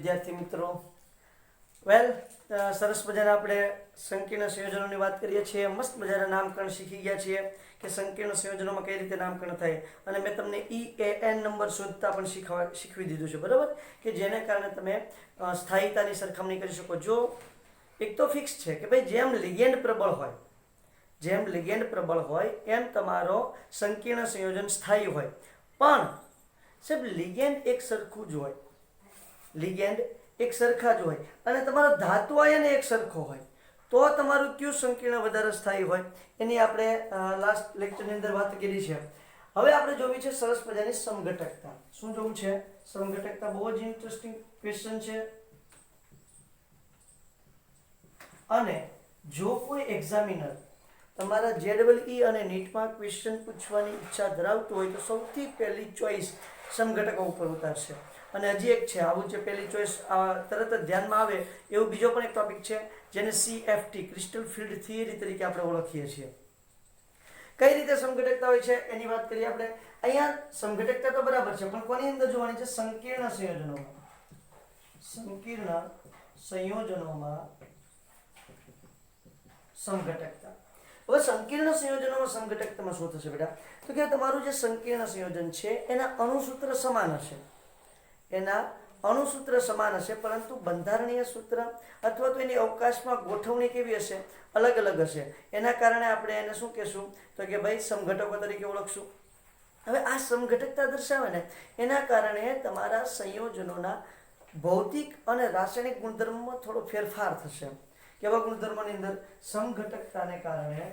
વિદ્યાર્થી મિત્રો, વેલ સરસ મજાના આપણે સંકીર્ણ સંયોજનોની વાત કરીએ છીએ. મસ્ત મજાના નામકરણ શીખી ગયા છીએ કે સંકીર્ણ સંયોજનોમાં કઈ રીતે નામકરણ થાય, અને મેં તમને EAN નંબર શોધતા પણ શીખવી દીધું છે, બરાબર, કે જેને કારણે તમે સ્થાયીતાની સરખામણી કરી શકો. જો એક તો ફિક્સ છે કે ભાઈ જેમ લિગેન્ડ પ્રબળ હોય એમ તમારો સંકીર્ણ સંયોજન સ્થાયી હોય, પણ સાહેબ લિગેન્ડ એક સરખું જ હોય, લિગેન્ડ એક સરખા જ હોય અને તમારો ધાતુ આયન એક સરખો હોય તો તમારું કયું સંકીર્ણ વધારે સ્થાયી હોય એની આપણે લાસ્ટ લેક્ચરની અંદર વાત કરી છે. હવે આપણે જોવી છે સરસ મજાની સમઘટકતા. શું જોવું છે? સમઘટકતા. બહુ જ ઇન્ટરેસ્ટિંગ ક્વેશ્ચન છે. અને જો કોઈ એક્ઝામિનર તમારા JEE અને નીટમાં ક્વેશ્ચન પૂછવાની ઈચ્છા ધરાવતું હોય તો સૌથી પહેલી ચોઈસ સમઘટકો ઉપર ઉતારશે. અને હજી એક છે આવું છે, પહેલી ચોઈસ તરત જ ધ્યાનમાં આવે એવું બીજો પણ એક ટોપિક છે જેને CFT ક્રિસ્ટલ ફિલ્ડ થિયરી તરીકે આપણે ઓળખીએ છીએ. કઈ રીતે સમઘટકતા હોય છે એની વાત કરીએ આપણે. અહીંયા સમઘટકતા તો બરાબર છે, પણ કોની અંદર જોવાની છે? સંકીર્ણ સંયોજનોમાં. સંકીર્ણ સંયોજનોમાં સમઘટકતા. હવે સંકીર્ણ સંયોજનોમાં સમઘટકતામાં શું થશે બેટા? તો કે તમારું જે સંકીર્ણ સંયોજન છે એના અણુસૂત્ર સમાન હશે, પરંતુ બંધારણીય સૂત્ર અથવા તો એની અવકાશમાં ગોઠવણી કેવી હશે? અલગ અલગ હશે. એના કારણે આપણે એને શું કહેશું? તો કે ભાઈ સમઘટકો તરીકે ઓળખશું. હવે આ સમઘટકતા દર્શાવે ને એના કારણે તમારા સંયોજનોના ભૌતિક અને રાસાયણિક ગુણધર્મોમાં થોડો ફેરફાર થશે. કેવા ગુણધર્મોની અંદર? સમઘટકતાને કારણે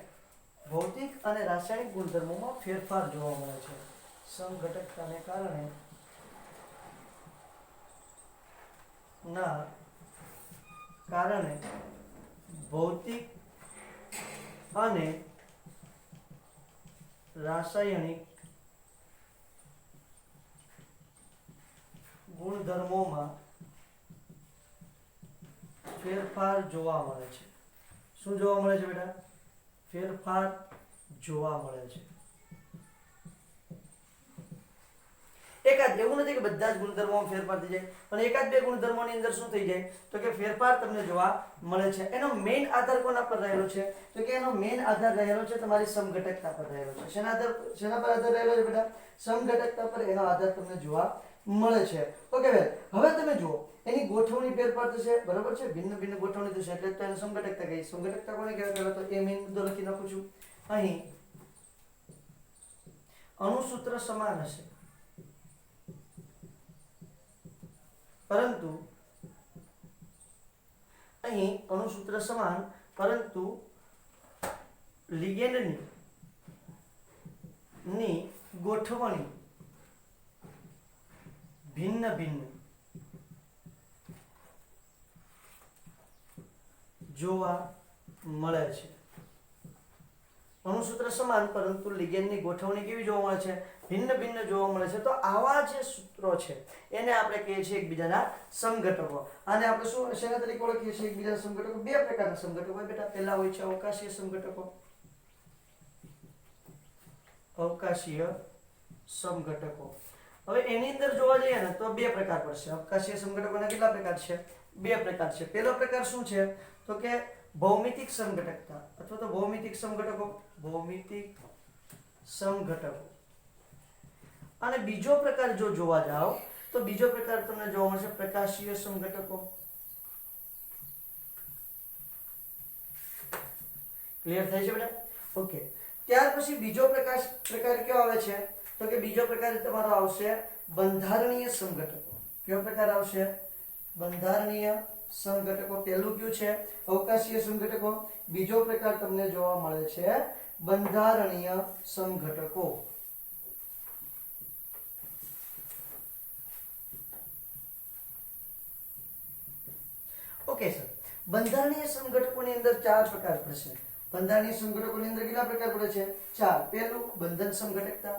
ભૌતિક અને રાસાયણિક ગુણધર્મોમાં ફેરફાર જોવા મળે છે. સમઘટકતાને કારણે ભૌતિક અને રાસાયણિક ગુણધર્મોમાં ફેરફાર જોવા મળે છે. શું જોવા મળે છે બેટા? ફેરફાર જોવા મળે છે. એકાદ, એવું નથી કે બધા જ ગુણધર્મોમાં ફેરફાર થઈ જાય, પણ એકાદ બે ગુણધર્મોની અંદર શું થઈ જાય? તો કે ફેરફાર તમને જોવા મળે છે. એનો મેઇન આધાર કોના પર રહેલો છે? તો કે એનો મેઇન આધાર રહેલો છે તમારી સમઘટકતા પર રહેલો છે. શેના પર આધાર રહેલો છે બેટા? સમઘટકતા પર એનો આધાર તમને જોવા મળે છે. ઓકે બેન, હવે તમે જુઓ એની ગોઠવણી ફેરફાર થશે, બરાબર છે, ભિન્ન ભિન્ન ગોઠવણી થશે એટલે તો એને સમઘટકતા કહીએ. સમઘટકતા કોને કહેવાય? તો એ મેઇન મુદ્દો લખી નાખું છું. અહીં અણુસૂત્ર સમાન હશે, પરંતુ અહીં અણુસૂત્ર સમાન, પરંતુ લિગેન્ડની ગોઠવણી ભિન્ન ભિન્ન જોવા મળે છે. અણુસૂત્ર સમાન પરંતુ લિગેન્ડની ગોઠવણી કેવી જોવા મળે છે? ભિન્ન ભિન્ન જોવા મળે છે. તો આવા જે સૂત્રો છે એને આપણે કહીએ છીએ એકબીજાના સમઘટકો. આને આપણે શું શેના તરીકે ઓળખીએ છીએ? એકબીજાના સમઘટકો. બે પ્રકારના સમઘટકો હોય બેટા. પહેલા હોય છે અવકાશીય સમઘટકો. અવકાશીય સમઘટકો. હવે એની અંદર જોવા જઈએ ને તો બે પ્રકાર પડશે. અવકાશીય સમઘટકોના કેટલા પ્રકાર છે? બે પ્રકાર છે. પહેલો પ્રકાર શું છે? તો કે ભૌમિતિક સમઘટકતા અથવા તો ભૌમિતિક સમઘટકો. ભૌમિતિક સમઘટકો. અને બીજો પ્રકાર જો જોવા જાઓ તો બીજો પ્રકાર તમને જોવા મળશે પ્રકાશીય સમઘટકો. ક્લિયર થાય છે બેટા? ઓકે. ત્યાર પછી બીજો પ્રકાર કયો આવે છે? તો કે બીજો પ્રકાર તમારો આવશે બંધારણીય સમઘટકો. કયો પ્રકાર આવશે? બંધારણીય સમઘટકો. પહેલું કયું છે? અવકાશીય સમઘટકો. બીજો પ્રકાર તમને જોવા મળે છે બંધારણીય સમઘટકો. ઓકે સર, બંધારણીય સમઘટકોની અંદર ચાર પ્રકાર પડશે. બંધારણીય સમઘટકોની અંદર કેટલા પ્રકાર પડે છે? ચાર. પહેલું બંધન સમઘટકતા.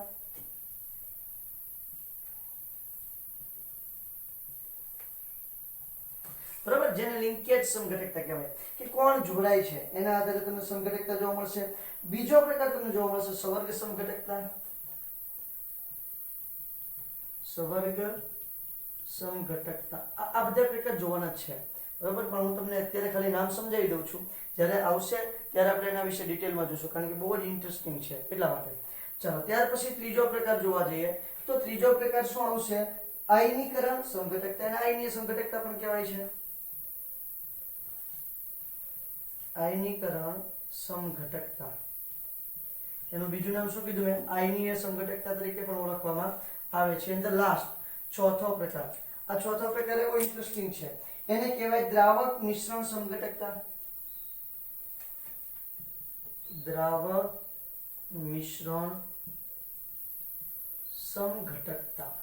બરાબર, જેને લિંકેજ સમઘટકતા કહેવાય કે કોણ જોડાય છે એના આધારે તમને સમઘટકતા જોવા મળશે. બીજો પ્રકાર તમને જોવા મળશે સંવર્ગ સમઘટકતા. સંવર્ગ સમઘટકતા આ બધા પ્રકાર જોવાના જ છે, બરાબર. પણ હું તમને અત્યારે ખાલી નામ સમજાવી દઉં છું, જ્યારે આવશે ત્યારે આપણે એના વિશે ડિટેલમાં જોશું, કારણ કે બહુ જ ઇન્ટરેસ્ટિંગ છે એટલા માટે. ચાલો, ત્યાર પછી ત્રીજો પ્રકાર જોવા જઈએ તો ત્રીજો પ્રકાર શું આવશે? આયનીકરણ સમઘટકતા. અને આયનીય સમઘટકતા પણ કહેવાય છે. આયનીકરણ સમઘટકતા, એનું બીજું નામ શું કીધું મેં? આયનીય સમઘટકતા તરીકે પણ ઓળખવામાં આવે છે. એન્ડ ધ લાસ્ટ, ચોથો પ્રકાર. આ ચોથો પ્રકાર એવો ઇન્ટરેસ્ટિંગ છે, એને કહેવાય દ્રાવક મિશ્રણ સમઘટકતા. દ્રાવક મિશ્રણ સમઘટકતા,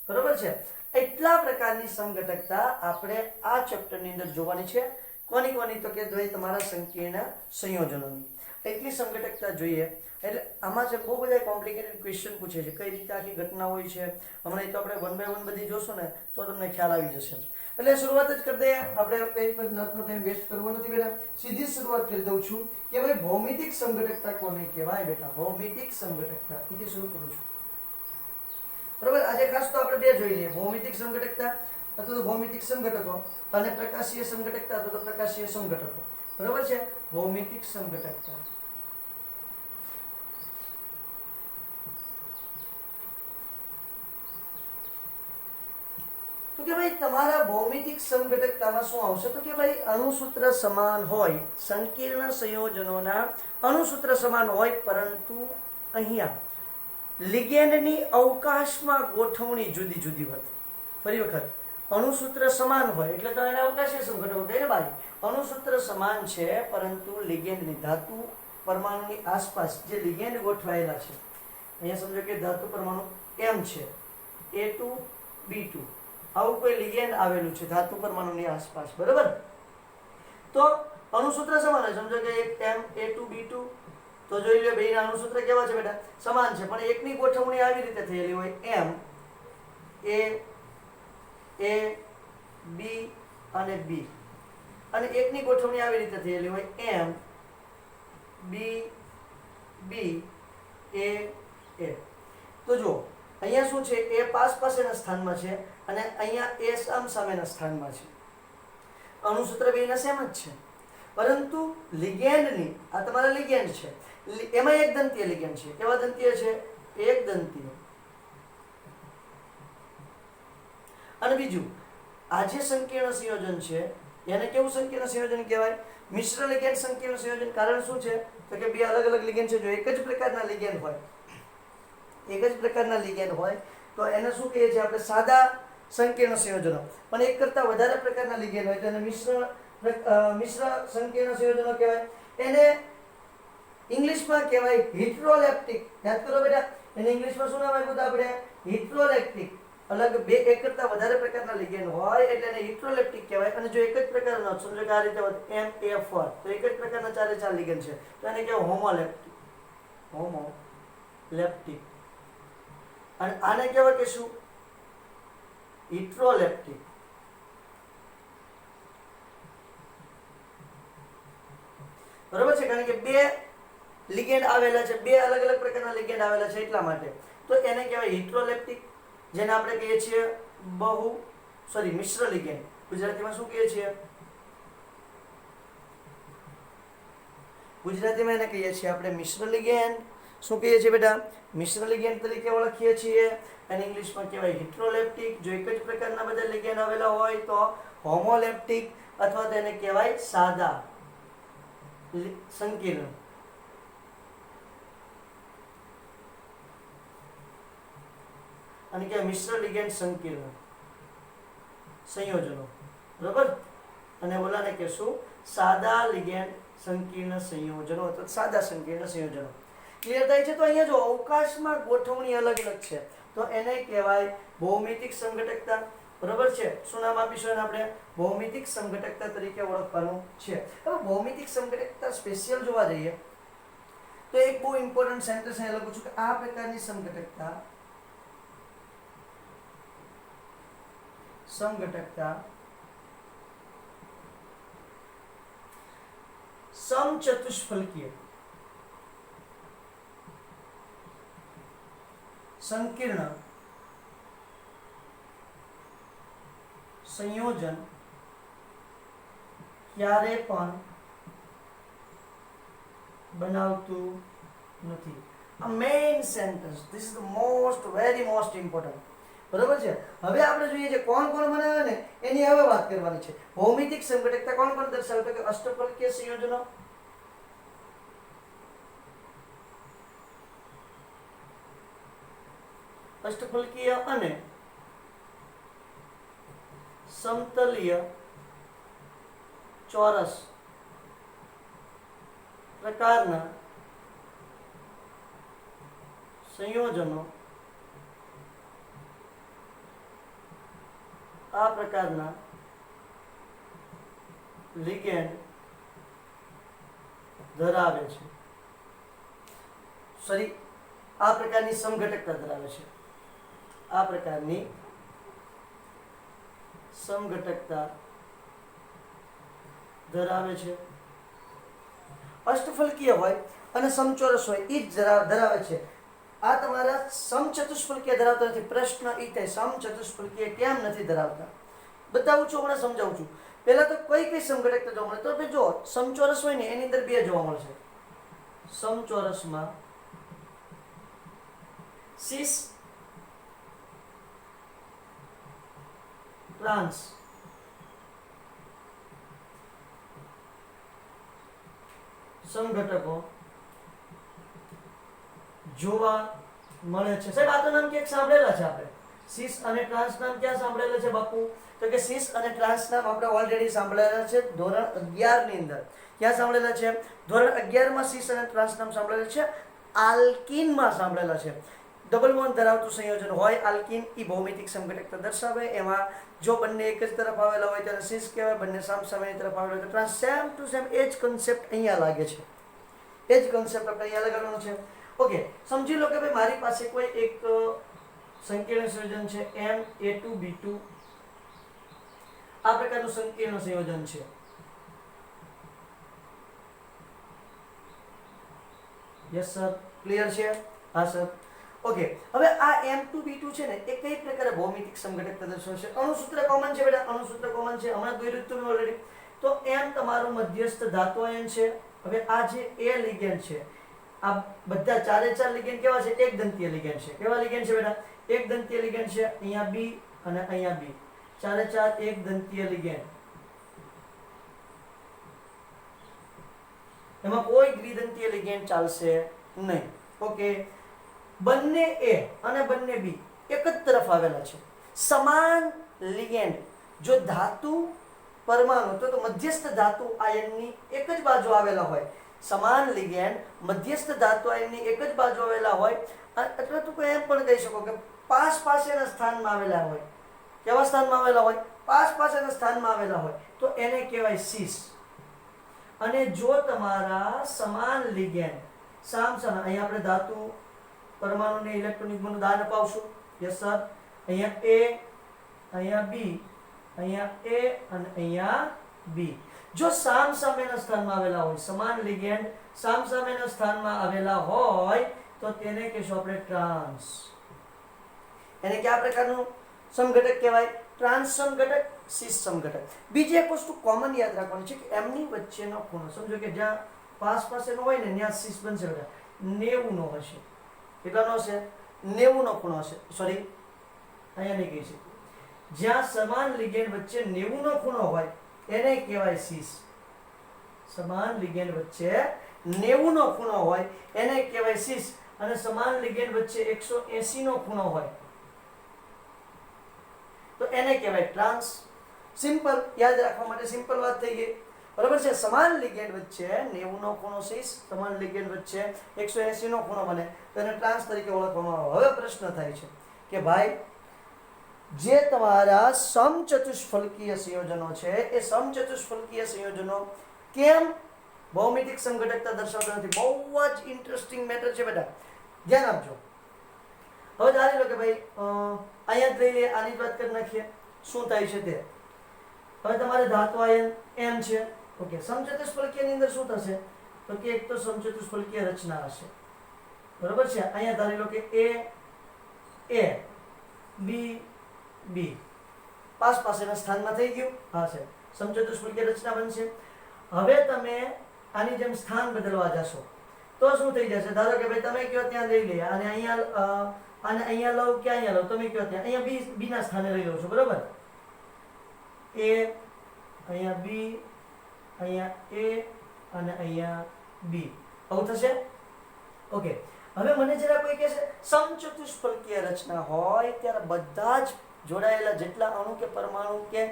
બરોબર છે. એટલા પ્રકારની સમઘટકતા આપણે આ ચેપ્ટરની અંદર જોવાની છે. કોની કોની? તો કે ભાઈ તમારા સંકીર્ણ સંયોજનોની. એટલી સમઘટકતા જોઈએ. એટલે આમાં છે બહુ બધા કોમ્પ્લિકેટેડ ક્વેશ્ચન પૂછે છે, કઈ રીતે આખી ઘટના હોય છે. હમણાં તો આપણે 1 બાય 1 બધી જોશું ને તો તમને ખ્યાલ આવી જશે. એટલે શરૂઆત જ કરી દઈએ આપણે. કઈ પણ જાતનો ટાઈમ વેસ્ટ કરવો નથી બેટા. સીધી શરૂઆત કરી દઉં છું કે ભાઈ ભૌમિતિક સમઘટકતા કોને કહેવાય બેટા? ભૌમિતિક સમઘટકતા એથી શરૂ કરું છું, બરોબર. આજે ખાસ તો આપણે બે જોઈ લઈએ, ભૌમિતિક સમઘટકતા અથવા તો ભૌમિતિક સમઘટકો, અને પ્રકાશીય સમઘટકતા અથવા તો પ્રકાશીય સમઘટકો, બરોબર છે. ભૌમિતિક સમઘટકતા. તો કે ભાઈ તમારા ભૌમિતિક સમઘટકતામાં શું આવશે? તો કે ભાઈ અણુસૂત્ર સમાન હોય, સંકીર્ણ સંયોજનોના અણુસૂત્ર સમાન હોય, પરંતુ અહીંયા લિગેન્ડની અવકાશમાં ગોઠવણી જુદી જુદી હોય. ફરી વખત, અણુસૂત્ર સમાન હોય એટલે તો એને અવકાશીય સમઘટકો કહે ને ભાઈ. અણુસૂત્ર સમાન છે, પરંતુ લિગેન્ડની ધાતુ પરમાણુની આસપાસ જે લિગેન્ડ ગોઠવાયેલા છે, અહીંયા સમજો કે ધાતુ પરમાણુ M છે, A2 B2, આવું કોઈ લિગેન્ડ આવેલું છે ધાતુ પરમાણુની આસપાસ, બરાબર. તો અણુસૂત્ર સમાન છે. સમજો કે એક M A2 B2, તો જોઈ લો બેના અણુસૂત્ર કેવા છે બેટા? સમાન છે, પણ એકની ગોઠવણી આવી રીતે થયેલી હોય, M A B અને B, અને એકની ગોઠવણી આવી રીતે થયેલી હોય, M B B A A. તો જો અહીંયા શું છે? A પાસેના સ્થાનમાં છે અને અહીંયા A સામેના સ્થાનમાં છે. અણુસૂત્ર બેના સેમ જ છે, પરંતુ લિગેન્ડની, આ તમારા લિગેન્ડ છે, એમાં એક દંતીય લિગેન્ડ છે. કેવા દંતીય છે? એક દંતીય. અને બીજું, આ જે સંકીર્ણ સંયોજન છે એને કેવું સંકીર્ણ સંયોજન કહેવાય? મિશ્ર લિગેન્ડ સંકીર્ણ સંયોજન. કારણ શું છે? તો કે બે અલગ અલગ લિગેન્ડ છે. જો એક જ પ્રકારના લિગેન્ડ હોય, એક જ પ્રકારના લિગેન્ડ હોય તો એને શું કહીએ છીએ આપણે? સાદા સંકીર્ણ સંયોજનો. પણ એક કરતા વધારે પ્રકારના લિગેન્ડ હોય તો એને મિશ્ર સંકીર્ણ સંયોજનો કહેવાય. એને ઇંગ્લિશમાં કહેવાય હિટ્રોલેપ્ટિક. યાદ કરો બેટા, એને ઇંગ્લિશમાં શું નામ આપ્યું હતું આપણે? હિટ્રોલેપ્ટિક. અલગ બે એક કરતા વધારે પ્રકારના લિગેન્ડ હોય એટલે એને હિટ્રોલેપ્ટિક કહેવાય. અને જો એક જ પ્રકારનો, સમજો કે આ રીતે MA4, તો એક જ પ્રકારના ચારે ચાર લિગેન્ડ છે તો એને કહેવાય હોમોલેપ્ટિક. હોમોલેપ્ટિક. અને આને કહેવાય કે શું? હિટ્રોલેપ્ટિક. બરોબર છે, કારણ કે બે લિગેન્ડ આવેલા છે, બે અલગ અલગ પ્રકારના લિગેન્ડ આવેલા છે એટલા માટે. તો એને કહેવાય હિટ્રોલેપ્ટિક, જેને આપણે કહીએ છીએ મિશ્ર લિગેન્ડ. ગુજરાતીમાં શું કહીએ છીએ? ગુજરાતીમાં એને કહીએ છીએ આપણે મિશ્ર લિગેન્ડ. શું કહીએ છીએ બેટા? મિશ્ર લિગેન્ડ તરીકે ઓળખીએ છીએ. અને ઇંગ્લિશમાં કહેવાય હિટ્રોલેપ્ટિક. જો એક જ પ્રકારના બધા લિગેન્ડ આવેલા હોય તો હોમોલેપ્ટિક, અથવા તો એને કહેવાય સાદા સંકીર્ણ. અને કે મિશ્ર લિગેન્ડ સંકીર્ણ સંયોજનો, બરાબર. અને ઓલાને કહેશું સાદા લિગેન્ડ સંકીર્ણ સંયોજનો અથવા સાદા સંકીર્ણ સંયોજનો. ક્લિયર થાય છે? તો અહીંયા જો અવકાશમાં ગોઠવણી અલગ અલગ છે તો એને કહેવાય ભૌમિતિક સમઘટકતા, બરાબર છે. શું નામ આપીશું એને આપણે? ભૌમિતિક સમઘટકતા તરીકે ઓળખવાનું છે. હવે ભૌમિતિક સમઘટકતા સ્પેશિયલ જોવા જઈએ તો એક બહુ ઇમ્પોર્ટન્ટ સેન્ટેન્સ અહીં લખું છું કે આ પ્રકારની સમઘટકતા સમચતુષ્ફલકીય સંકીર્ણ સંયોજન ક્યારે પણ બનાવતું નથી. આ main sentence, this is the most very most important. બરાબર છે. હવે આપણે જોઈએ છે કોણ કોણ બનાવે ને એની હવે વાત કરવાની છે. ભૌમિતિક સંઘટકતા કોણ કોણ દર્શાવે તો કે અષ્ટફલકીય સંયોજનો, અષ્ટફલકીય અને સમતલીય ચોરસ પ્રકારના સંયોજનો આ પ્રકારના લિગેન્ડ ધરાવે છે. સોરી, આ પ્રકારની સમઘટકતા ધરાવે છે. આ પ્રકારની સમઘટકતા ધરાવે છે. અષ્ટફલકીય હોય અને સમચોરસ હોય એ જ ધરાવે છે. આ તમારા સમચતુષ્ફલકીય ધરાવતા નથી. પ્રશ્ન એ થાય સમચતુષ્ફલકીય કેમ નથી ધરાવતા. બતાવું છું, હમણાં સમજાવું છું. પહેલા તો કઈ કઈ સમઘટકતા જોવા મળે તો આપણે જો સમચોરસ હોય ને એની અંદર બે જોવા મળશે. સમચોરસમાં સિસ ટ્રાન્સ સમઘટકો જોવા મળે છે. સાહેબ આ તો નામ ક્યાંક સાંભળેલા છે આપણે. સિસ અને ટ્રાન્સ નામ ક્યાં સાંભળેલા છે બાપુ? તો કે સિસ અને ટ્રાન્સ નામ આપણે ઓલરેડી સાંભળેલા છે ધોરણ 11 ની અંદર. ક્યાં સાંભળેલા છે? ધોરણ 11 માં સિસ અને ટ્રાન્સ નામ સાંભળેલા છે. આલ્કીન માં સાંભળેલા છે. ડબલ બોન્ડ ધરાવતું સંયોજન હોય આલ્કીન, એ ભૌમિતિક સમઘટકતા દર્શાવે. એમાં જો બંને એક જ તરફ આવેલા હોય ત્યારે સિસ કહેવાય, બંને સામસામેની તરફ આવેલા હોય તો ટ્રાન્સ. સેમ ટુ સેમ એ જ કન્સેપ્ટ અહીંયા લાગે છે. એ જ કન્સેપ્ટ આપણે અહીંયા લગાડવાનો છે. ઓકે, સમજી લો કે ભાઈ મારી પાસે કોઈ એક સંકીર્ણ સંયોજન છે Ma2B2. આ પ્રકારનું સંકીર્ણ સંયોજન છે. યસ સર, ક્લિયર છે? હા સર. ઓકે, હવે આ M2B2 છે ને એ કઈ પ્રકારે ભૌમિતિક સમઘટકતા દર્શાવશે? અણુસૂત્ર કોમન છે બેટા, અણુસૂત્ર કોમન છે. હમણાં દોર્યું તમે ઓલરેડી. તો M તમારું મધ્યસ્થ ધાતુ આયન છે. હવે આ જે A લિગેન્ડ છે, આ બધા ચારે ચાર લિગેન્ડ કેવા છે? એક દંતીય લિગેન્ડ છે. કેવા લિગેન્ડ છે બેટા? એક દંતીય લિગેન્ડ છે. અહીંયા B અને અહીંયા B, ચારે ચાર એક દંતીય લિગેન્ડ. એમાં કોઈ દ્વિદંતીય લિગેન્ડ ચાલશે નહીં. ઓકે, બંને A અને બંને B એક જ તરફ આવેલા છે. સમાન લિગેન્ડ જો ધાતુ પરમાણુ તો મધ્યસ્થ ધાતુ આયનની એક જ બાજુ આવેલા હોય, સમાન લિગેન્ડ મધ્યસ્થ ધાતુ આયનની એક જ બાજુ આવેલા હોય, અથવા તો કોઈ એમ પણ કહી શકો કે પાસ પાસેના સ્થાનમાં આવેલા હોય. કેવા સ્થાનમાં આવેલા હોય? પાસ પાસેના સ્થાનમાં આવેલા હોય તો એને કહેવાય સિસ. અને જો તમારા સમાન લિગેન્ડ સામસામે, અહીંયા આપણે ધાતુ પરમાણુને ઇલેક્ટ્રોન યુગ્મનું દાન અપાવશું. Yes sir. અહીંયા A, અહીંયા B, અહીંયા A અને અહીંયા B. જો સામસામેના સ્થાનમાં આવેલા હોય, સમાન લિગેન્ડ સામસામેના સ્થાનમાં આવેલા હોય તો તેને કહેશું આપણે ટ્રાન્સ. એને કયા પ્રકારનું સમઘટક કહેવાય? ટ્રાન્સ સમઘટક, સિસ સમઘટક. બીજી એક વસ્તુ કોમન યાદ રાખવાની છે કે એમની વચ્ચેનો ખૂણો, સમજો કે જ્યાં પાસ પાસેનો હોય ને ત્યાં સિસ બનશે બેટા 90 નો હશે. કેટલાનો હશે? 90 નો ખૂણો હશે. સોરી, અહીંયા નહીં કહી શકું. જ્યાં સમાન લિગેન્ડ વચ્ચે 90 નો ખૂણો હોય એને કહેવાય સિસ. સમાન લિગેન્ડ વચ્ચે 90 નો ખૂણો હોય એને કહેવાય સિસ. અને સમાન લિગેન્ડ વચ્ચે 180 નો ખૂણો હોય તો એને કહેવાય ટ્રાન્સ. સિમ્પલ, યાદ રાખવા માટે સિમ્પલ વાત થઈ ગઈ. બરાબર છે? સમાન લિગેન્ડ વચ્ચે 90 નો ખૂણો સિસ, સમાન લિગેન્ડ વચ્ચે 180 નો ખૂણો બને તો એને ટ્રાન્સ તરીકે ઓળખવામાં આવે. હવે પ્રશ્ન થાય છે કે ભાઈ જે તમારા સમચતુષ્ફલકીય સંયોજનો છે એ સમચતુષ્ફલકીય સંયોજનો કેમ ભૌમિતિક સમઘટકતા દર્શાવતા નથી? બહુ જ ઇન્ટરેસ્ટિંગ મેટર છે બેટા, ધ્યાન આપજો. હવે ધારી લો કે ભાઈ અહીંયા જ લઈ લઈએ, આની જ વાત કરી નાખીએ શું થાય છે તે. હવે તમારે ધાતુ આયન M છે. ઓકે, સમચતુષ્ફલકીયની અંદર શું થશે તો કે એક તો સમચતુષ્ફલકીય રચના હશે. બરાબર છે? અહીંયા ધારી લો કે A, A, B, B. Pass પાસેના સ્થાનમાં થઈ ગયું. હા સાહેબ, સમચતુષ્ફલકીય રચના બનશે. હવે તમે આની જેમ સ્થાન બદલવા જશો તો શું થઈ જશે? ધારો કે ભાઈ તમે કયો ત્યાં લઈ લે, અને અહીંયા લઉં કે અહીંયા લઉં, તમે કયો ત્યાં અહીંયા બી ના સ્થાને લઈ લઉં છું, બરોબર? એ અહીંયા બી, અહીંયા એ અને અહીંયા બી, આવું થશે. ઓકે, હવે મને જરા કોઈ કહેશે સમચતુષ્ફલકીય રચના હોય ત્યારે બધા જ જોડાયેલા જેટલા અણુ કે પરમાણુ કે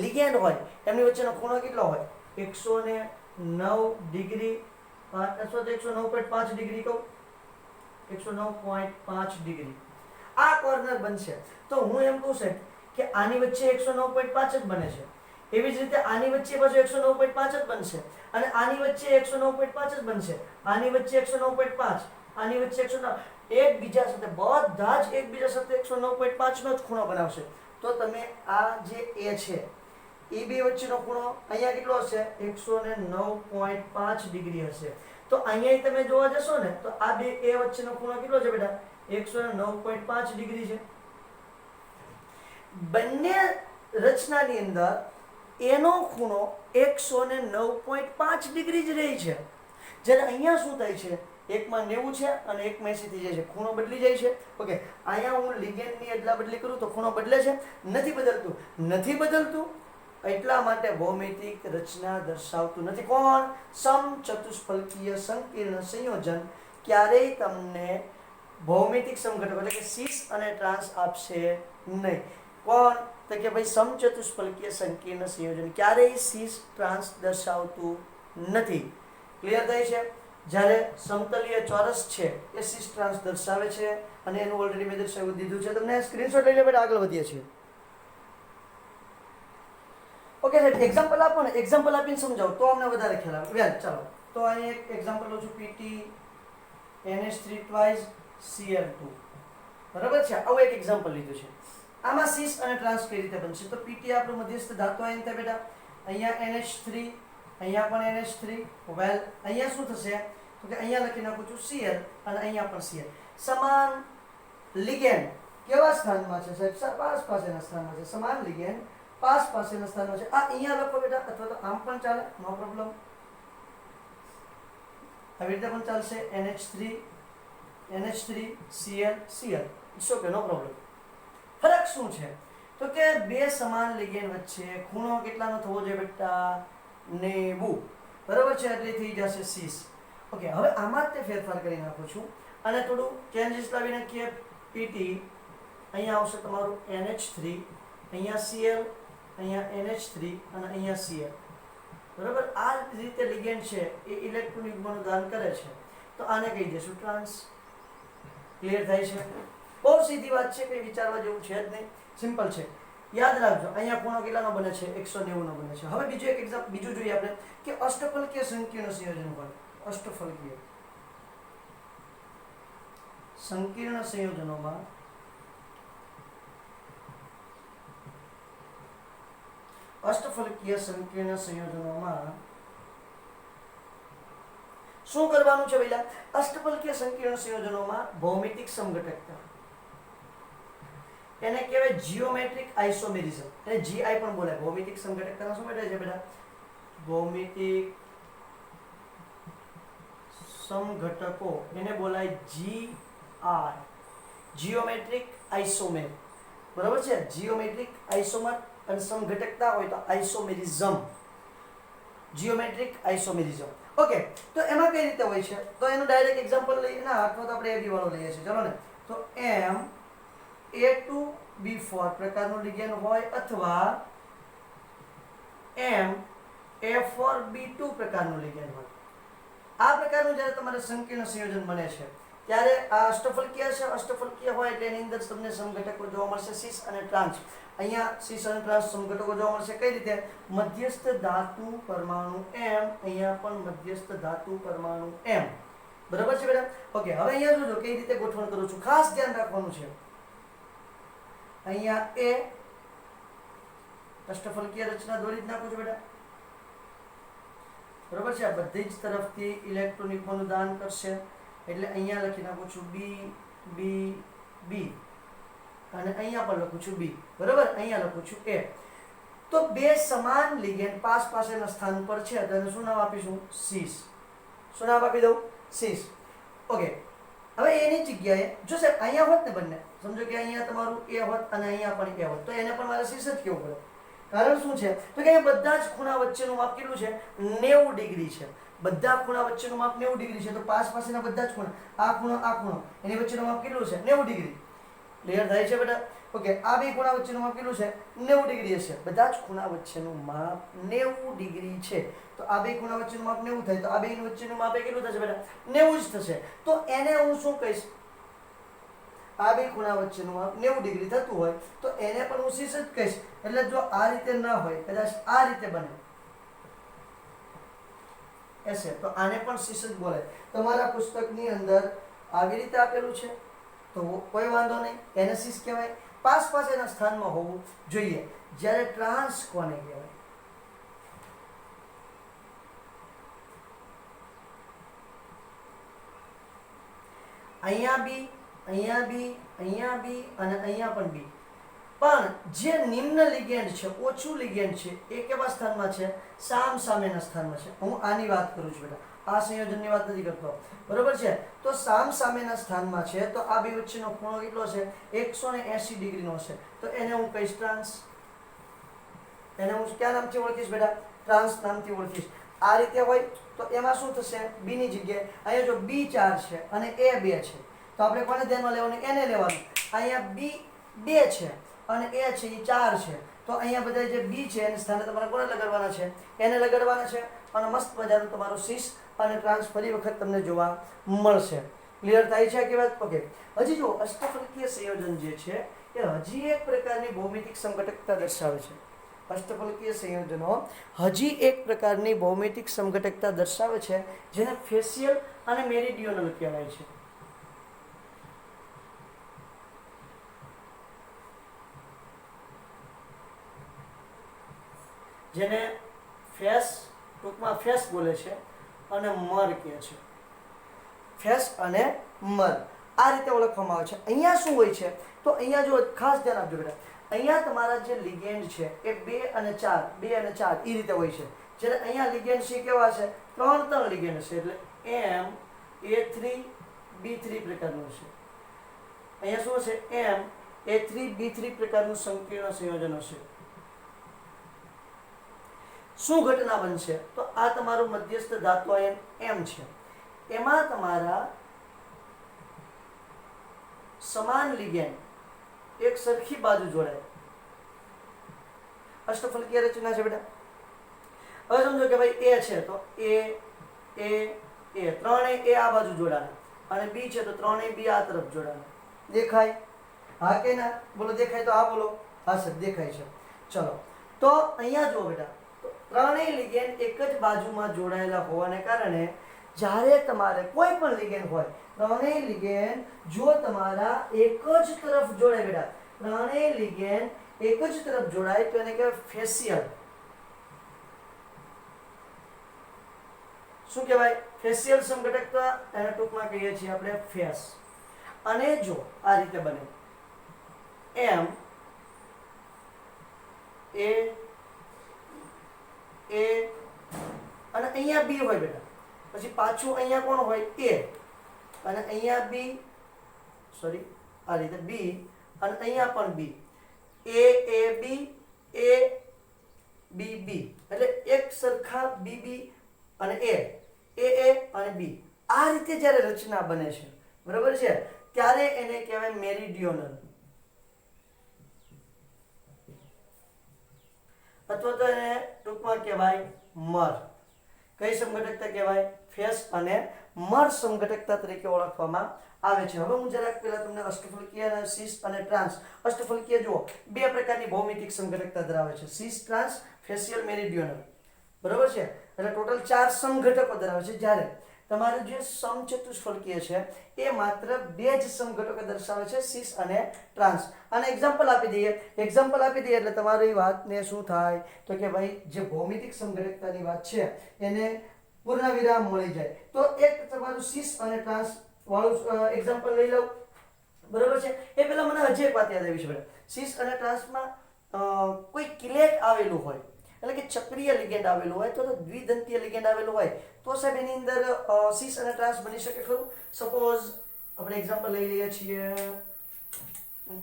લિગેન્ડ હોય એમની વચ્ચેનો ખૂણો કેટલો હોય? 109 ડિગ્રી, અથવા તો 109.5 ડિગ્રી કહું, 109.5 ડિગ્રી આ કોર્નર બનશે. તો હું એમ કહું છું કે આની વચ્ચે 109.5 જ બને છે, એવી જ રીતે આની વચ્ચે પાછું 109.5 જ બનશે, અને આની વચ્ચે 109.5 જ બનશે, આની વચ્ચે 109.5, આની વચ્ચે 109, એકબીજા સાથે બધા જ એકબીજા સાથે 109.5 નો જ ખૂણો બનાવશે. તો તમે આ જે એ છે એ બે વચ્ચેનો ખૂણો અહીંયા કેટલો હશે? 109.5 ડિગ્રી હશે. તો અહીંયા તમે જોવા જશો ને તો આ બે એ વચ્ચેનો ખૂણો કેટલો છે બેટા? 109.5 ડિગ્રી છે. બંને રચનાની અંદર એનો ખૂણો 109.5 ડિગ્રી જ રહી છે. જ્યારે અહીંયા શું થાય છે? એકમાં 90 છે અને એકમાં 80 થઈ જાય છે, ખૂણો બદલી જાય છે. ઓકે, અહીંયા હું લિગેન્ડની અદલા બદલી કરું તો ખૂણો બદલે છે? નથી બદલતું. નથી બદલતું એટલા માટે ભૌમિતિક રચના દર્શાવતું નથી. કોણ? સમચતુષ્ફલકીય સંકીર્ણ સંયોજન ક્યારેય તમને ભૌમિતિક સમઘટકો એટલે કે સિસ અને ટ્રાન્સ આપશે નહીં. કોણ? તો કે ભાઈ સમચતુષ્ફલકીય સંકીર્ણ સંયોજન ક્યારેય સિસ ટ્રાન્સ દર્શાવતું નથી. ક્લિયર થાય છે? જ્યારે સમતલીય ચોરસ છે એ સિસ ટ્રાન્સ દર્શાવે છે, અને એનું ઓલરેડી મેં દર્શાવી દીધું છે. તમને સ્ક્રીનશોટ લઈ લે બેટા, આગળ વધીએ છીએ. ઓકે સાહેબ, એક્ઝામ્પલ આપો ને, એક્ઝામ્પલ આપીને સમજાવો તો અમને વધારે ખ્યાલ આવે. વેલ, ચાલો તો અહીં એક એક્ઝામ્પલ લઉં છું, PT NH3 twice Cl2, બરાબર છે? આવું એક એક્ઝામ્પલ લીધું છે. આમાં સિસ અને ટ્રાન્સ કઈ રીતે બનશે? તો PT આપણું મધ્યસ્થ ધાતુ આયન થાય બેટા. અહીંયા NH3, અહીંયા પણ NH3. વેલ, અહીંયા શું થશે? તો કે અહીંયા લખી નાખું છું Cl, અને અહીંયા પણ Cl. સમાન લિગેન્ડ કેવા સ્થાનમાં છે સાહેબ? પાસ પાસેના સ્થાનમાં છે. સમાન લિગેન્ડ પાસ પાસેના સ્થાનમાં છે. આ અહીંયા લખો બેટા, અથવા તો આમ પણ ચાલે, નો પ્રોબ્લેમ. આવી રીતે પણ ચાલશે. NH3 Cl Cl, it's okay, no problem. ફરક શું છે? તો કે બે સમાન લિગેન્ડ વચ્ચે ખૂણો કેટલાનો થવો જોઈએ બેટા? 90, બરાબર છે? એટલે થઈ જશે સિસ. ઓકે, હવે આમાં જ તે ફેરફાર કરી નાખું છું અને થોડું ચેન્જીસ લાવી નાખીએ. PT અહીંયા આવશે તમારું NH3, અહીંયા Cl, અહીંયા NH3 અને અહીંયા Cl, બરાબર? આ રીતે લિગેન્ડ છે એ ઇલેક્ટ્રોન યુગ્મનું દાન કરે છે, તો આને કહી દઈશું ટ્રાન્સ. ક્લિયર થાય છે? બહુ સીધી વાત છે, કંઈ વિચારવા જેવું છે જ નહીં, સિમ્પલ છે. યાદ રાખજો, અહીંયા ખૂણો કેટલાનો બને છે? 190 નો બને છે. હવે બીજું એક એક્ઝામ્પલ બીજું જોઈએ આપણે કે અષ્ટફલકીય સંકીર્ણ સંયોજન હોય. અષ્ટફલકીય સંકીર્ણ સંયોજનોમાં શું કરવાનું છે પહેલા? અષ્ટફલકીય સંકીર્ણ સંયોજનોમાં ભૌમિતિક સમઘટકતા, એને કહેવાય જીઓમેટ્રિક આઇસોમેરિઝમ, એને GI પણ બોલાય. ભૌમિતિક સમઘટકતાના શું બેટા છે બેટા? ભૌમિતિક સમઘટકો, એને બોલાય GI, જીઓમેટ્રિક આઇસોમેર, બરાબર છે? જીઓમેટ્રિક આઇસોમર અને સમઘટકતા હોય તો આઇસોમેરિઝમ, જીઓમેટ્રિક આઇસોમેરિઝમ. ઓકે, તો એમાં કઈ રીતે હોય છે? તો એનું ડાયરેક્ટ એક્ઝામ્પલ લઈએ ના, અથવા તો આપણે AB વાળો લઈએ છીએ, ચલો ને. તો MA2B4 પ્રકારનું લિગેન્ડ હોય, અથવા MA4B2 પ્રકારનું લિગેન્ડ હોય. આ પ્રકારનું જ્યારે તમારે સંકીર્ણ સંયોજન બને છે ત્યારે આ અષ્ટફલકીય છે. અષ્ટફલકીય હોય એટલે એની અંદર તમને સમઘટકો જોવા મળશે, સિસ અને ટ્રાન્સ. અહીંયા સિસ અને ટ્રાન્સ સમઘટકો જોવા મળશે. કઈ રીતે? મધ્યસ્થ ધાતુ પરમાણુ M, અહીંયા પણ મધ્યસ્થ ધાતુ પરમાણુ M, બરાબર છે બેટા? ઓકે, હવે અહીંયા જોજો કઈ રીતે ગોઠવણ કરું છું, ખાસ ધ્યાન રાખવાનું છે. અહીંયા A અષ્ટફલકીય રચના દોરી જ નાખું છું બેટા, બરાબર છે? આ બધી જ તરફથી ઇલેક્ટ્રોન યુગ્મનું દાન કરશે, એટલે અહીંયા લખી નાખું છું B B B. અને અહીંયા પણ લખું છું બી, બરાબર, અહીંયા લખું છું એ. તો બે સમાન લિગેન્ડ પાસેના સ્થાન પર છે તો એને શું નામ આપીશું? સીસ. શું નામ આપી દઉં? સીસ. ઓકે, હવે એની જગ્યાએ જો સાહેબ અહીંયા હોત ને બંને, સમજો કે અહીંયા તમારું એ હોત અને અહીંયા પણ એ હોત, તો એને પણ મારે સીસ જ કેવું પડે. કારણ શું છે તો કે બધા જ ખૂણા વચ્ચેનું માપ કેટલું છે? 90 ડિગ્રી છે. બધા ખૂણા વચ્ચેનું માપ 90 ડિગ્રી છે. તો પાસેના બધા જ ખૂણા, આ ખૂણો એની વચ્ચેનું માપ કેટલું છે? 90 ડિગ્રી. ક્લિયર થાય છે બેટા? ઓકે, આ બે ખૂણા વચ્ચેનું માપ કેટલું છે? 90 ડિગ્રી હશે. બધા જ ખૂણા વચ્ચેનું માપ 90 ડિગ્રી છે. તો આ બે ખૂણા વચ્ચેનું માપ 90 થાય, તો આ બે વચ્ચેનું માપ કેટલું થશે બેટા? 90 જ થશે. તો એને હું શું કહીશ? આ બે ખૂણા વચ્ચેનું માપ 90 ડિગ્રી થતું હોય તો એને પણ હું સીસ જ કહીશ. એટલે જો આ રીતે ન હોય, કદાચ આ રીતે બને એસે, તો આને પણ સીસ જ બોલે. તમારા પુસ્તકની અંદર આવી રીતે આપેલું છે તો કોઈ વાંધો નહીં, એને સીસ કહેવાય. પાસેના સ્થાનમાં હોવું જોઈએ. જ્યારે ટ્રાન્સ કોને કહેવાય? અહીંયા બી, અહીંયા બી, અહીંયા બી અને અહીંયા પણ બી. પણ જે નિમ્ન લિગેન્ડ છે, ઓછું લિગેન્ડ છે, એ કેવા સ્થાનમાં છે? સામેના સ્થાનમાં છે. હું આની વાત કરું છું બેટા, આ સંયોજનની વાત નથી કરતો, બરોબર છે? તો સામેના સ્થાનમાં છે તો આ બે વચ્ચેનો ખૂણો કેટલો છે? 180 ડિગ્રીનો છે. તો એને હું કહીશ ટ્રાન્સ. એને હું કયા નામથી ઓળખીશ બેટા? ટ્રાન્સ નામથી ઓળખીશ. આ રીતે હોય તો એમાં શું થશે? બી ની જગ્યાએ અહીંયા જો બી 4 છે અને એ 2 છે, તો આપણે કોને ધ્યાનમાં લેવાનું? એને લેવાનું. અહીંયા બી 2 છે અને એ છે એ 4 છે, તો અહીંયા બધા જે બી છે એને સ્થાને તમારે કોને લગાડવાના છે? એને લગાડવાના છે. અને મસ્ત મજાનું તમારું સીસ અને ટ્રાન્સ ફરી વખત તમને જોવા મળશે. ક્લિયર થાય છે આખી વાત? ઓકે, હજી જો અષ્ટફલકીય સંયોજન જે છે એ હજી એક પ્રકારની ભૌમિતિક સમઘટકતા દર્શાવે છે. અષ્ટફલકીય સંયોજનો હજી એક પ્રકારની ભૌમિતિક સમઘટકતા દર્શાવે છે, જેને ફેશિયલ અને મેરીડિયોનલ કહેવાય છે. જેને ફેસ, ટૂંકમાં ફેસ બોલે છે, અને મર કહે છે. ફેસ અને મર આ રીતે ઓળખવામાં આવે છે. અહીંયા શું હોય છે તો અહીંયા જો ખાસ ધ્યાન આપજો બેટા, અહીંયા તમારા જે લિગેન્ડ છે એ 2 અને 4 એ રીતે હોય છે. જ્યારે અહીંયા લિગેન્ડ છે કેવા છે? 3 લિગેન્ડ છે. એટલે M A3 B3 પ્રકારનું છે. અહીંયા શું છે? M A3 B3 પ્રકારનું સંકીર્ણ સંયોજન હશે. શું ઘટના બનશે તો આ તમારું મધ્યસ્થ ધાતુ આયન M છે, એમાં તમારા સમાન લિગેન્ડ એક સરખી બાજુ જોડાય. અષ્ટફલકીય રચના છે બેટા. હવે સમજો કે ભાઈ એ છે તો એ ત્રણેય એ આ બાજુ જોડાના, અને બી છે તો ત્રણેય બી આ તરફ જોડાના. દેખાય? હા કે ના? બોલો દેખાય તો હા બોલો. હા સર દેખાય છે. ચલો તો અહીંયા જુઓ બેટા, ત્રણેય લિગેન્ડ એક જ બાજુમાં જોડાયેલા હોવાને કારણે જ્યારે તમારે કોઈ પણ લિગેન્ડ હોય, ત્રણેય લિગેન્ડ જો તમારા એક જ તરફ જોડાય બેટા, ત્રણેય લિગેન્ડ એક જ તરફ જોડાય તો એને કહેવાય ફેશિયલ. શું કહેવાય? ફેશિયલ સમઘટકતા. એને ટૂંકમાં કહીએ છીએ આપણે ફેસ. અને જો આ રીતે બને M A અને અહીંયા બી હોય બેટા, પછી પાછું અહીંયા કોણ હોય? A, અને અહીંયા બી, સોરી આ રીતે બી, અને અહીંયા પણ બી. A B A B B, એટલે એક સરખા B અને A અને B. આ રીતે જ્યારે રચના બને છે, બરાબર છે, ત્યારે એને કહેવાય મેરીડિયોનલ, અથવા તો એને ટૂંકમાં કહેવાય મર. કઈ સમઘટકતા કહેવાય? ફેસ અને મર સમઘટકતા તરીકે ઓળખવામાં આવે છે. હવે હું જરાક પહેલા તમને અષ્ટફલકીય અને સિસ અને ટ્રાન્સ. અષ્ટફલકીય જુઓ, 2 પ્રકારની ભૌમિતિક સમઘટકતા ધરાવે છે, સિસ, ટ્રાન્સ, ફેશિયલ, મેરીડિયોનલ, બરોબર છે. એટલે ટોટલ 4 સમઘટકો ધરાવે છે. જ્યારે તમારું જે સમચતુષ્ફલકીય છે એ માત્ર 2 જ સમઘટકો દર્શાવે છે, સિસ અને ટ્રાન્સ. અને એક્ઝામ્પલ આપી દઈએ એટલે તમારી વાતને શું થાય તો કે ભાઈ જે ભૌમિતિક સમઘટકતાની વાત છે એને પૂર્ણ વિરામ મળી જાય. તો એક તમારું સિસ અને ટ્રાન્સ વાળું એક્ઝામ્પલ લઈ લઉં. બરોબર છે. એ પહેલા મને હજી એક વાત યાદ આવી છે બેટા, સિસ અને ટ્રાન્સમાં કોઈ કિલેટ આવેલું હોય, એટલે કે ચક્રીય લિગેન્ડ આવેલું હોય તો દ્વિદંતીય લિગેન્ડ આવેલું હોય તો સાહેબ એની અંદર સિસ અને ટ્રાન્સ બની શકે ખરું. સપોઝ આપણે એક્ઝામ્પલ લઈ લઈએ છીએ,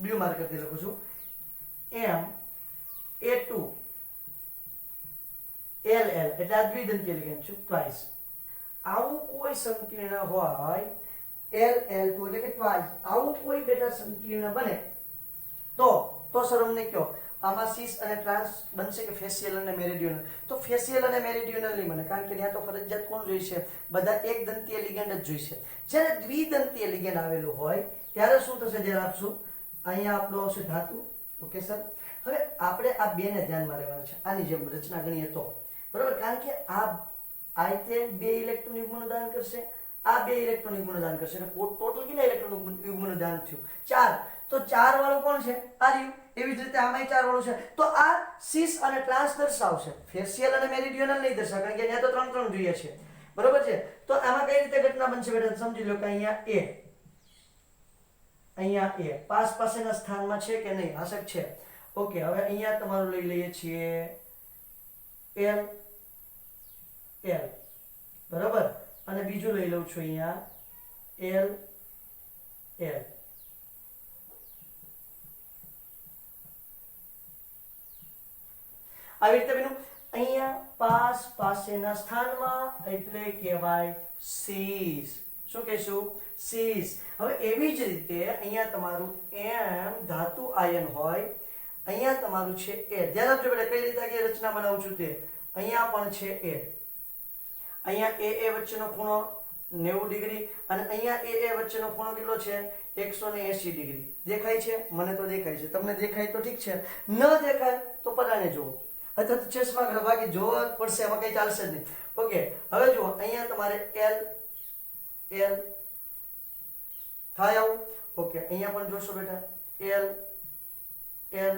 બ્લુ માર્કરથી લખું છું, MA2 LL એટલે આ દ્વિદંતીય લિગેન્ડ છે ટ્વાઇસ. આવું કોઈ સંકીર્ણ હોય LL2 એટલે કે ટ્વાઇસ, આવું કોઈ બેટા સંકીર્ણ બને તો સર અમને કહો આમાં સિસ અને ટ્રાન્સ બનશે કે ફેશિયલ અને મેરિડિયનલ? તો ફેશિયલ અને મેરિડિયનલ નહીં બને, કારણ કે ત્યાં તો ફરજિયાત કોણ જોઈશે? બધા એક દંતીય લિગેન્ડ જ જોઈશે. જ્યારે દ્વિદંતીય લિગેન્ડ આવેલું હોય ત્યારે શું થશે? જ્યારે આપશું અહીંયા આપણો આવશે ધાતુ. ઓકે સર, હવે આપણે આ બેને ધ્યાનમાં લેવાના છે આની જેમ રચના ગણીએ તો, બરોબર? કારણ કે આ તે 2 ઇલેક્ટ્રોન યુગ્મનું દાન કરશે, આ 2 ઇલેક્ટ્રોન યુગ્મનું દાન કરશે, એટલે ટોટલ કેટલા ઇલેક્ટ્રોન યુગ્મનું દાન થયું? 4. તો 4 વાળું કોણ છે? આ રહ્યું. એવી જ રીતે આમાંય 4 વાળું છે, તો આ સિસ અને ટ્રાન્સ દર્શાવશે, ફેશિયલ અને મેરિડિયનલ નહીં દર્શાવે, કારણ કે અહીંયા તો 3 જોઈએ છે, બરોબર છે? તો આમાં કઈ રીતે ઘટના બનશે બેટા? સમજી લો કે અહીંયા A પાસેના સ્થાનમાં છે કે નહીં? આશક છે. ઓકે, હવે અહીંયા તમારું લઈ લઈએ છીએ L, બરાબર, અને બીજું લઈ લઉં છું અહીંયા L. આવી રીતે બેનું અહીંયા પાસેના સ્થાનમાં એટલે કહેવાય સિસ. શું કહેશું? સિસ. હવે એવી જ રીતે અહીંયા તમારું M ધાતુ આયન હોય, અહીંયા તમારું છે A. ધ્યાન આપજો બેટા કઈ રીતે આગળ રચના બનાવું છું તે. અહીંયા પણ છે A, અહીંયા AA વચ્ચેનો ખૂણો 90 ડિગ્રી અને અહીંયા AA વચ્ચેનો ખૂણો કેટલો છે? 180 ડિગ્રી. દેખાય છે? મને તો દેખાય છે. તમને દેખાય તો ઠીક છે, ન દેખાય તો પરાણે જુઓ, અથવા તો ચશ્મા કરો, બાકી જોવા પડશે, એમાં કઈ ચાલશે જ નહીં. ઓકે, હવે જુઓ અહીંયા તમારે L થાય આવું. ઓકે, અહીંયા પણ જોશો બેટા L.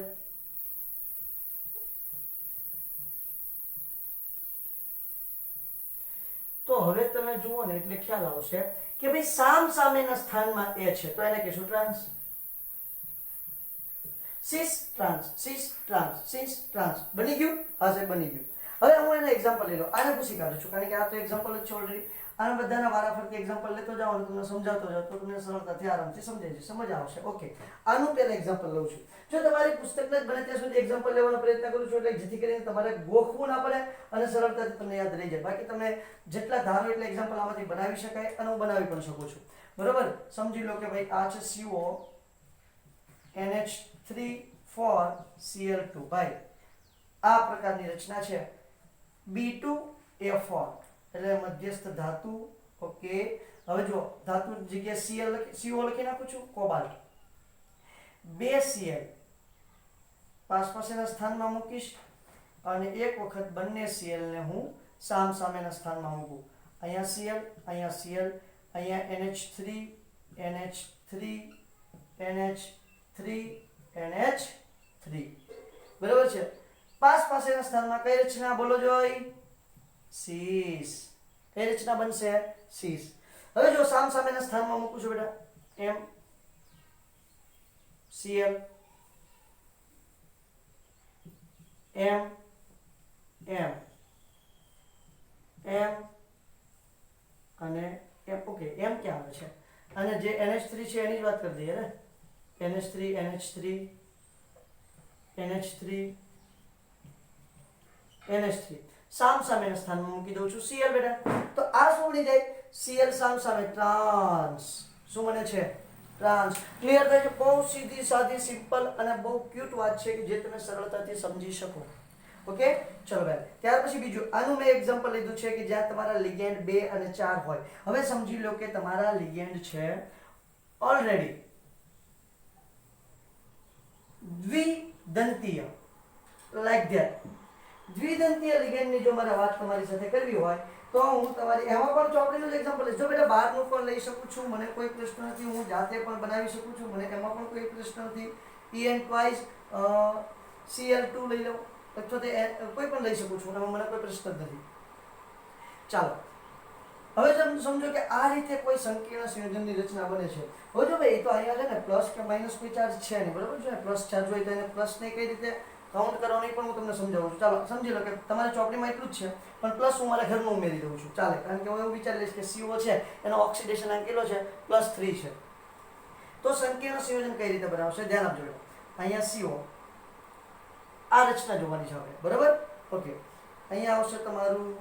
તો હવે તમે જુઓ ને એટલે ખ્યાલ આવશે કે ભાઈ સામેના સ્થાનમાં A છે તો એને કહીશું ટ્રાન્સ. સિસ ટ્રાન્સ બની ગયું? હા સાહેબ બની ગયું. હવે હું એના એક્ઝામ્પલ લઈ લઉં, આને પૂછી કાઢું છું, કારણ કે આ તો એક્ઝામ્પલ જ છે ઓલરેડી. આના બધાના વારાફરતી એક્ઝામ્પલ લેતો જાઓ અને તમને સમજાવતો જાઓ તો તમને સરળતાથી આરામથી સમજાય છે, સમજ આવશે. ઓકે, આનું પહેલા એક્ઝામ્પલ લઉં છું. જો તમારી પુસ્તકને જ બને ત્યાં સુધી એક્ઝામ્પલ લેવાનો પ્રયત્ન કરું છું, એટલે જેથી કરીને તમારે ગોખવું ના પડે અને સરળતાથી તમને યાદ રહી જાય. બાકી તમે જેટલા ધારો એટલા એક્ઝામ્પલ આમાંથી બનાવી શકાય અને હું બનાવી પણ શકું છું, બરોબર? સમજી લો કે ભાઈ આ છે CO NH3 4Cl2. ભાઈ આ પ્રકારની રચના છે B2A4 એટલે મધ્યસ્થ ધાતુ. ઓકે, હવે જો ધાતુ જગ્યાએ CO લખી નાખું છું, કોબાલ્ટ. 2 Cl પાસેના સ્થાનમાં મૂકીશ અને એક વખત બંને Cl ને હું સામેના સ્થાનમાં મૂકું. અહીંયા Cl, અહીંયા Cl, અહીંયા NH3 બરાબર છે. પાસેના સ્થાનમાં કઈ રચના બોલો જોઈ? સિસ. કઈ રચના બનશે? સિસ. હવે જો સામેના સ્થાનમાં મૂકું છું બેટા M Cl M અને M. ઓકે, M ક્યાં આવે છે? અને જે NH3 છે એની જ વાત કરી દઈએ ને. NH3 સામેના સ્થાનમાં મૂકી દઉં છું Cl બેટા. તો આ શું બની જાય? Cl સામે ટ્રાન્સ. શું બને છે? ટ્રાન્સ. ક્લિયર થાય છે? બહુ સીધી સાદી સિમ્પલ અને બહુ ક્યુટ વાત છે કે જે તમે સરળતાથી સમજી શકો. ઓકે, ચલો ભાઈ. ત્યાર પછી બીજું આનું મેં એક્ઝામ્પલ લીધું છે કે જ્યાં તમારા લિગેન્ડ 2 અને 4 હોય. હવે સમજી લો કે તમારા લિગેન્ડ છે ઓલરેડી દ્વિદંતીય, લાઈક ધેટ. દ્વિદંતીય લિગેન્ડની જો મારે વાત તમારી સાથે કરવી હોય તો હું તમારી એમાં પણ ચોપડીનું એક્ઝામ્પલ લઈશ. જો બેટા બહારનું પણ લઈ શકું છું, મને કોઈ પ્રશ્ન નથી, હું જાતે પણ બનાવી શકું છું, મને એમાં પણ કોઈ પ્રશ્ન નથી. En ટ્વાઇસ Cl2 લઈ લઉં અથવા તો કોઈ પણ લઈ શકું છું, એમાં મને કોઈ પ્રશ્ન જ નથી. ચાલો હવે સમજો કે આ રીતે કોઈ સંકીર્ણ સંયોજનની રચના બને છે. હવે જો ભાઈ, તો અહીંયા છે ને પ્લસ કે માઇનસ કોઈ ચાર્જ છે નહીં, બરાબર છે ને? પ્લસ ચાર્જ હોય તો એને પ્લસને કઈ રીતે કાઉન્ટ કરવાનો એ પણ હું તમને સમજાવું છું. ચાલો સમજી લો કે તમારે ચોપડીમાં એટલું જ છે, પણ પ્લસ હું મારા ઘરનું ઉમેરી દઉં છું, ચાલે. કારણ કે હું એવું વિચારી લઈશ કે CO છે એનો ઓક્સિડેશન અંક કેટલો છે? +3 છે. તો સંકીર્ણ સંયોજન કઈ રીતે બનાવશે? ધ્યાન આપજો. અહીંયા CO, આ રચના જોવાની છે આપણે, બરાબર? ઓકે, અહીંયા આવશે તમારું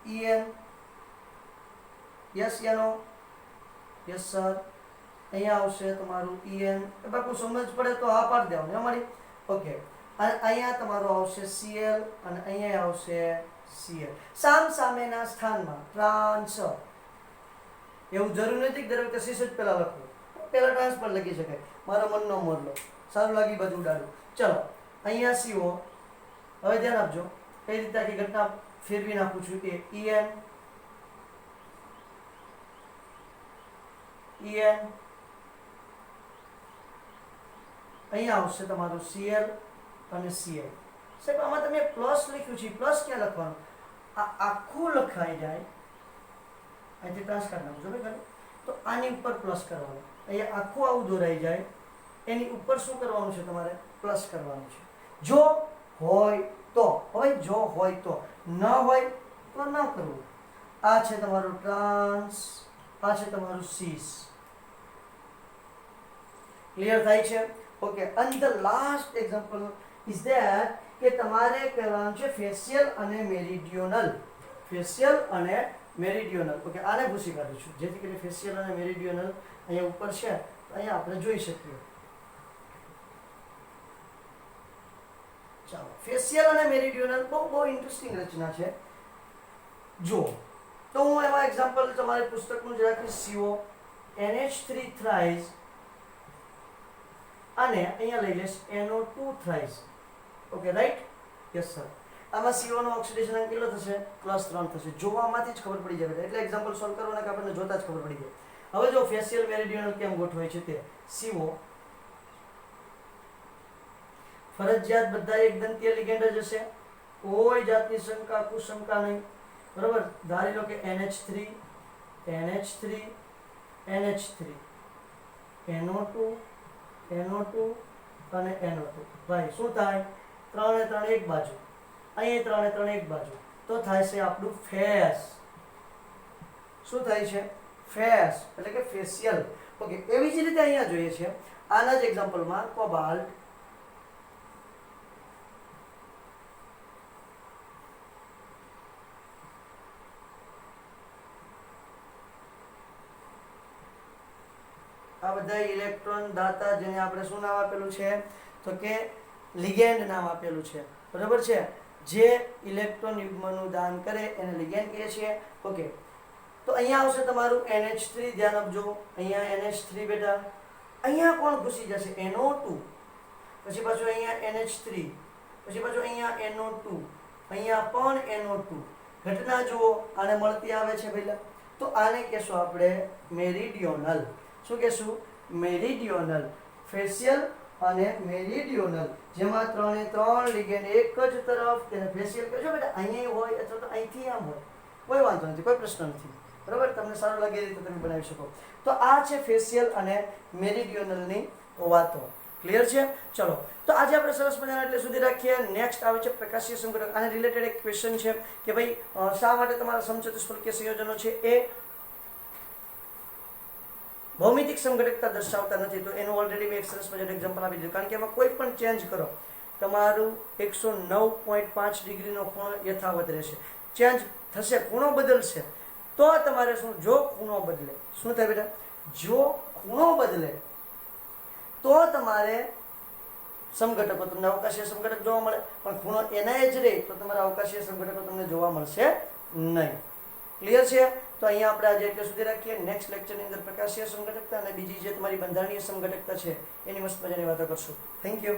EN. યસ યાનો? Yes sir. અહીંયા આવશે તમારું EN. બાપુ સમજ પડે તો હા પાડી દેવાનું અમારી. ઓકે, અને અહીંયા તમારું આવશે Cl અને અહીંયા આવશે Cl. સામ સામેના સ્થાનમાં ટ્રાન્સ. એવું જરૂર નથી કે દરેક સીસ જ પહેલા લખવું, પહેલા ટ્રાન્સ પર લખી શકાય. મારો મનનો મોરલો, સારું લાગી બાજુ ઉડાડું. ચલો, અહીંયા CO. હવે ધ્યાન આપજો, કઈ રીતે આખી ઘટના ફેરવી નાખું છું કે EN, અહીંયા આવશે તમારું Cl અને Cl. સાહેબ આમાં તમે પ્લસ લખ્યું છે, પ્લસ ક્યાં લખવાનું? આ આખું લખાઈ જાય, અહીંથી ટ્રાન્સ કરી નાખજો ભાઈ. તો આની ઉપર પ્લસ કરવાનું, અહીંયા આખું આવું દોરાઈ જાય, એની ઉપર શું કરવાનું છે? તમારે પ્લસ કરવાનું છે. જો હોય તો. હવે જો હોય તો, ન હોય તો ન કરવું. આ છે તમારું ટ્રાન્સ, આ છે તમારું સીસ. ક્લિયર થાય છે? Okay, and the last example is that કે તમારે કહેવાનું છે ફેશિયલ અને મેરિડિયોનલ. ફેશિયલ અને મેરિડિયોનલ. ઓકે, આને ભૂસી કાઢું છું જેથી કરીને ફેશિયલ અને મેરિડિયોનલ અહીંયા ઉપર છે, અહીંયા આપણે જોઈ શકીએ. ચાલો, ફેશિયલ અને મેરિડિયોનલ બહુ ઇન્ટરેસ્ટિંગ રચના છે. જો તો હું એમાં એક્ઝામ્પલ તમારે પુસ્તકનું જ રાખીશ. CO NH3 thrice અને અહીંયા લઈ લેશ NO2 thrice. Okay, right? Yes sir. આમાં CO નો ઓક્સિડેશન અંક કેટલો થશે? +3 થશે. જોવામાંથી જ ખબર પડી જાય, એટલે એક્ઝામ્પલ સોલ્વ કરવાના કે આપણને જોતા જ ખબર પડી જાય. હવે જો ફેશિયલ મેરિડિયોનલ કેમ ગોઠવાય છે તે. CO ફરજિયાત બધા એક દંતીય લિગેન્ડ જ હશે, કોઈ જાતની શંકા કુશંકા નહીં, બરાબર? ધારી લો કે NH3 NH3 NH3 NO2 NO2 અને NO2. ભાઈ શું થાય? 3 3 એક બાજુ, અહીંયા 3 3 એક બાજુ, તો થાય છે આપણું ફેસ. શું થાય છે? ફેસ, એટલે કે ફેશિયલ. ઓકે, એવી જ રીતે અહીંયા જોઈએ છે આના જ એક્ઝામ્પલમાં કોબાલ્ટ, આ બધા ઇલેક્ટ્રોન દાતા, જેને આપણે શું નામ આપેલું છે? તો કે લિગેન્ડ નામ આપેલું છે, બરાબર છે? જે ઇલેક્ટ્રોન યુગ્મનું દાન કરે એને લિગેન્ડ કહીએ છીએ. ઓકે, તો અહીંયા આવશે તમારું NH3. ધ્યાન આપજો, અહીંયા NH3 બેટા. અહીંયા કોણ ઘૂસી જશે? NO2. પછી પાછું અહીંયા NH3, પછી પાછું અહીંયા NO2, અહીંયા પણ NO2. ઘટના જુઓ, આને મળતી આવે છે પહેલા. તો આને કહેશું આપણે મેરિડિયોનલ. શું કહેશું? મેરિડિયોનલ. ફેશિયલ અને મેરિડિયોનલ, જેમાં 3 3 લિગેન્ડ એક જ તરફ, તેને ફેશિયલ કહેજો બેટા. અહીંયા હોય અથવા તો અહીંથી આમ હોય, કોઈ વાંધો નથી, કોઈ પ્રશ્ન નથી, બરાબર? તમને સારું લાગે એ રીતે તમે બનાવી શકો. તો આ છે ફેશિયલ અને મેરિડિયોનલની વાતો. ક્લિયર છે? ચલો, તો આજે આપણે સરસ મજાના એટલે સુધી રાખીએ. નેક્સ્ટ આવે છે પ્રકાશીય સંઘટક. આને રિલેટેડ એક ક્વેશ્ચન છે કે ભાઈ શા માટે તમારા સમચતુષ્ફલકીય સંયોજનો છે એ ભૌમિતિક સમઘટકતા દર્શાવતા નથી? તો એનું ઓલરેડી મેં એક સરસ મજાનું એક્ઝામ્પલ આપી દીધું. કારણ કે એમાં કોઈ પણ ચેન્જ કરો, તમારું 109.5 ડિગ્રીનો ખૂણો યથાવત રહેશે. ચેન્જ થશે, ખૂણો બદલશે, તો તમારે શું? જો ખૂણો બદલે, શું થાય બેટા? જો ખૂણો બદલે તો તમારે સમઘટકો, તમને અવકાશીય સમઘટક જોવા મળે, પણ ખૂણો એના જ રહે તો તમારા અવકાશીય સમઘટકો તમને જોવા મળશે નહીં. ક્લિયર છે? તો અહીંયા આપણે આજે એટલે સુધી રાખીએ. નેક્સ્ટ લેક્ચરની અંદર પ્રકાશીય સમઘટકતા અને બીજી જે તમારી બંધારણીય સમઘટકતા છે એની મસ્ત મજાની વાતો કરશું. Thank you.